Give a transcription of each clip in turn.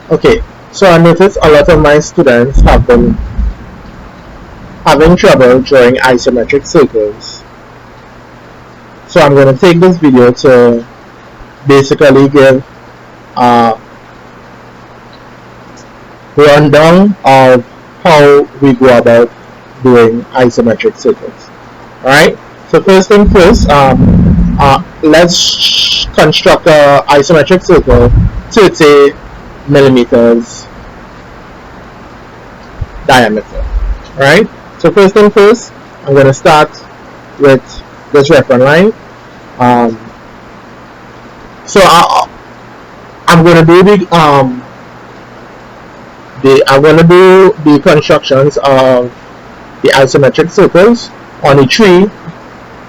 Okay, so I noticed a lot of my students have been having trouble drawing isometric circles. So I'm going to take this video to basically give a rundown of how we go about doing isometric circles. Alright, so first thing first, let's construct a isometric circle 30 millimeters diameter. Alright, so first thing first, I'm going to start with this reference line. So I'm going to do the constructions of the isometric circles on the 3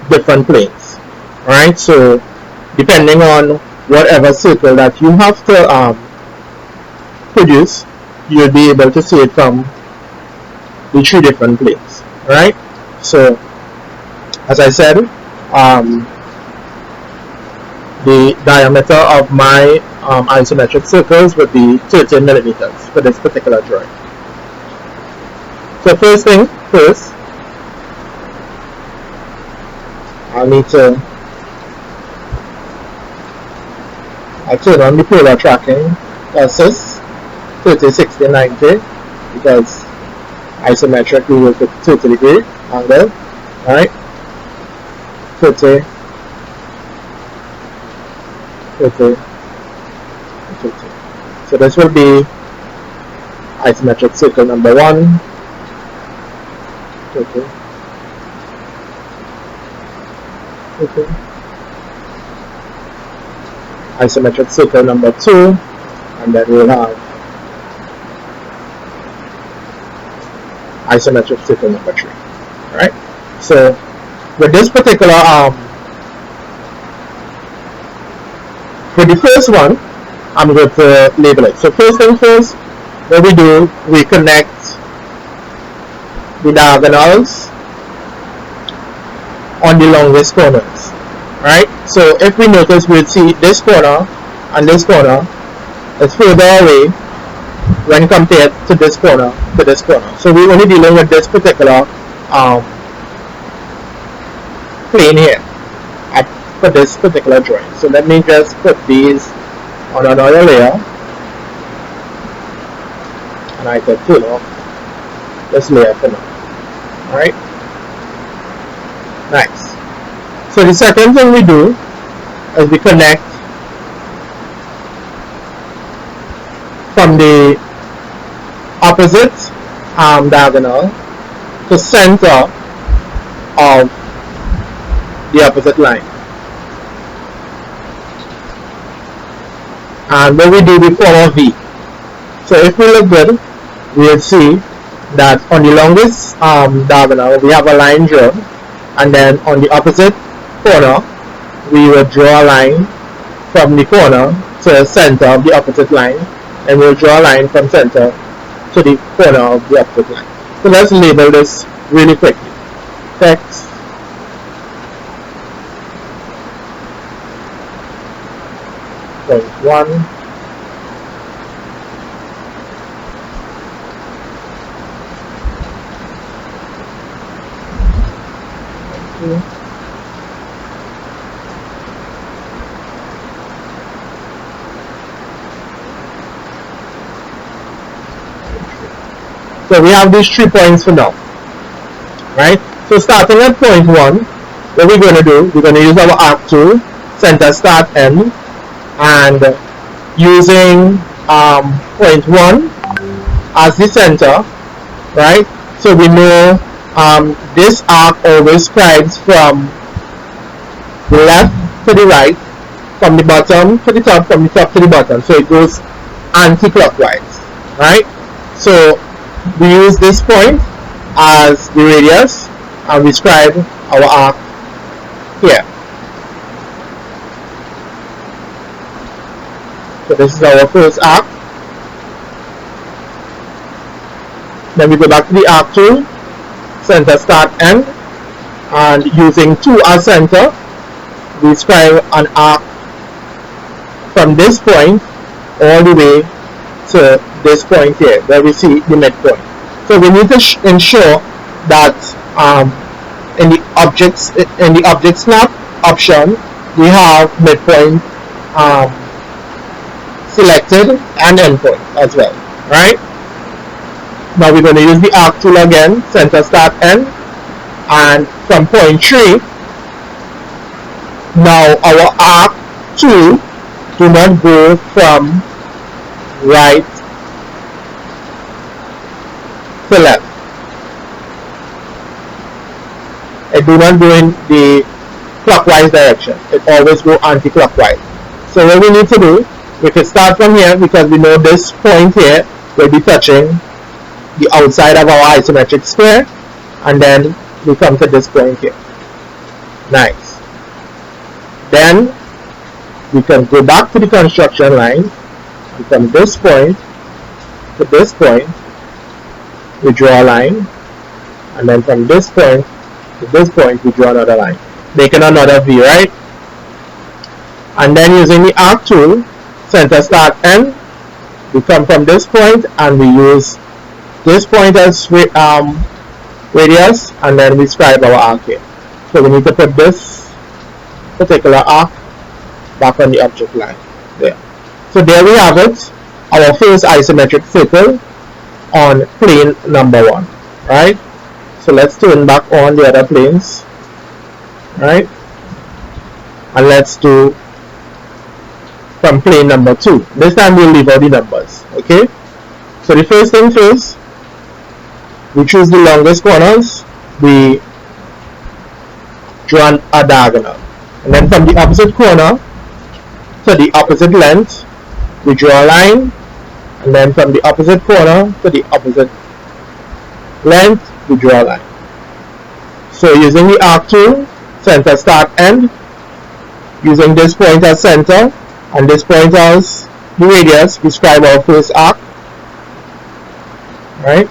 different planes. Alright, so depending on whatever circle that you have to produce, you'll be able to see it from the 3 different planes. Alright, so as I said, the diameter of my isometric circles would be 30 millimeters for this particular drawing. So first thing first, I'll turn on the polar tracking assist 30, 60, 90 because isometric we work with 30 degree angle. Alright, 30, 30, 30. So this will be isometric circle number 1, 30, 30. Isometric circle number 2, and then we'll have isometric circle number 3. Alright, so with this particular for the first one, I'm going to label it. So first thing first, what we do, we connect the diagonals on the longest corners. Right? So if we notice, we'll see this corner and this corner is further away when compared to this corner to this corner. So we're only dealing with this particular plane here for this particular drawing. So let me just put these on another layer, and I can turn off this layer for now. Alright, nice. So the second thing we do is we connect from the opposite diagonal to center of the opposite line. And when we do, we form a V. So if we look good, we'll see that on the longest diagonal we have a line drawn, and then on the opposite corner we will draw a line from the corner to the center of the opposite line, and we'll draw a line from center to the corner of the opposite line. So let's label this really quickly. Text point 1, so we have these 3 points for now, right? So starting at point 1, what we're going to do, we're going to use our arc tool, center, start, end, and using point 1 as the center, right? So we know this arc always scribes from the left to the right, from the bottom to the top, from the top to the bottom. So it goes anti-clockwise, right? So we use this point as the radius, and we scribe our arc here. So this is our first arc. Then we go back to the arc tool, center, start, end, and using 2 as center, we scribe an arc from this point all the way to this point here where we see the midpoint. So we need to ensure that in the object snap option we have midpoint selected and endpoint as well, right? Now we're going to use the arc tool again, center, start, end, and from point 3, now our arc tool do not go from right to left. It do not go in the clockwise direction. It always go anti-clockwise. So what we need to do, we can start from here because we know this point here will be touching the outside of our isometric square, and then we come to this point here. Nice. Then we can go back to the construction line, and from this point to this point we draw a line, and then from this point to this point we draw another line, making another V, right? And then using the arc tool, center, start, end, we come from this point and we use this point as radius, and then we scribe our arc here. So we need to put this particular arc back on the object line there. So there we have it, our first isometric circle on plane number 1, right? So let's turn back on the other planes, right? And let's do from plane number 2. This time we'll leave out the numbers, okay? So the first thing first, we choose the longest corners, we draw a diagonal, and then from the opposite corner to the opposite length we draw a line, and then from the opposite corner to the opposite length we draw a line. So using the arc tool, center, start, end, using this point as center and this point as the radius, we scribe our first arc, right?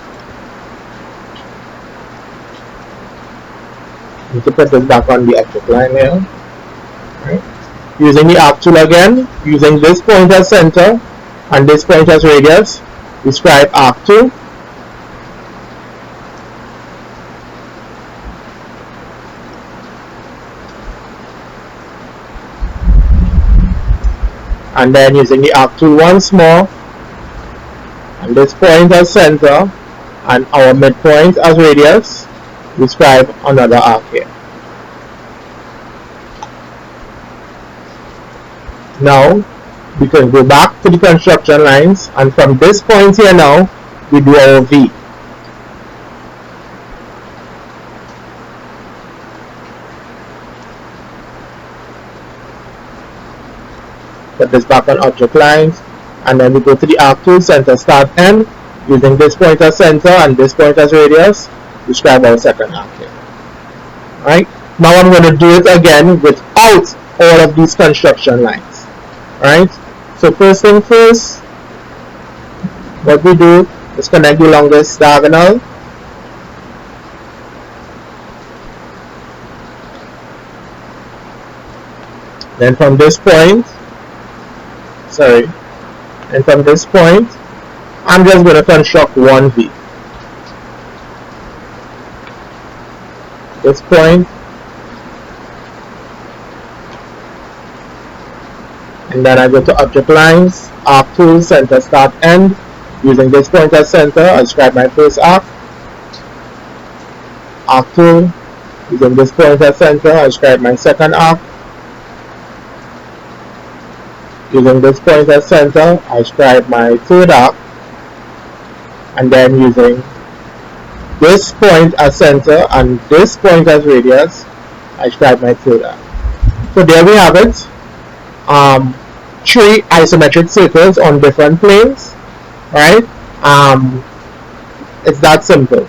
Need to put this back on the object line here, right? Using the arc tool again, using this point as center and this point as radius, we scribe arc 2, and then using the arc tool once more and this point as center and our midpoint as radius, we scribe another arc here. Now we can go back to the construction lines, and from this point here now we do our V. Put this back on object lines, and then we go to the arc tool, center, start, end, using this point as center and this point as radius, we scribe our second arc here. Right? Now I'm going to do it again without all of these construction lines. Right? So first thing first, what we do is connect the longest diagonal. Then from this point, and from this point, I'm just going to construct one V. This point, and then I go to object lines, arc tool, center, start, end. Using this point as center, I'll scribe my first arc. Arc tool, using this point as center, I'll scribe my second arc. Using this point as center, I scribe my third arc, and then using this point as center and this point as radius, I scribe my third arc. So there we have it. 3 isometric circles on different planes, right? It's that simple.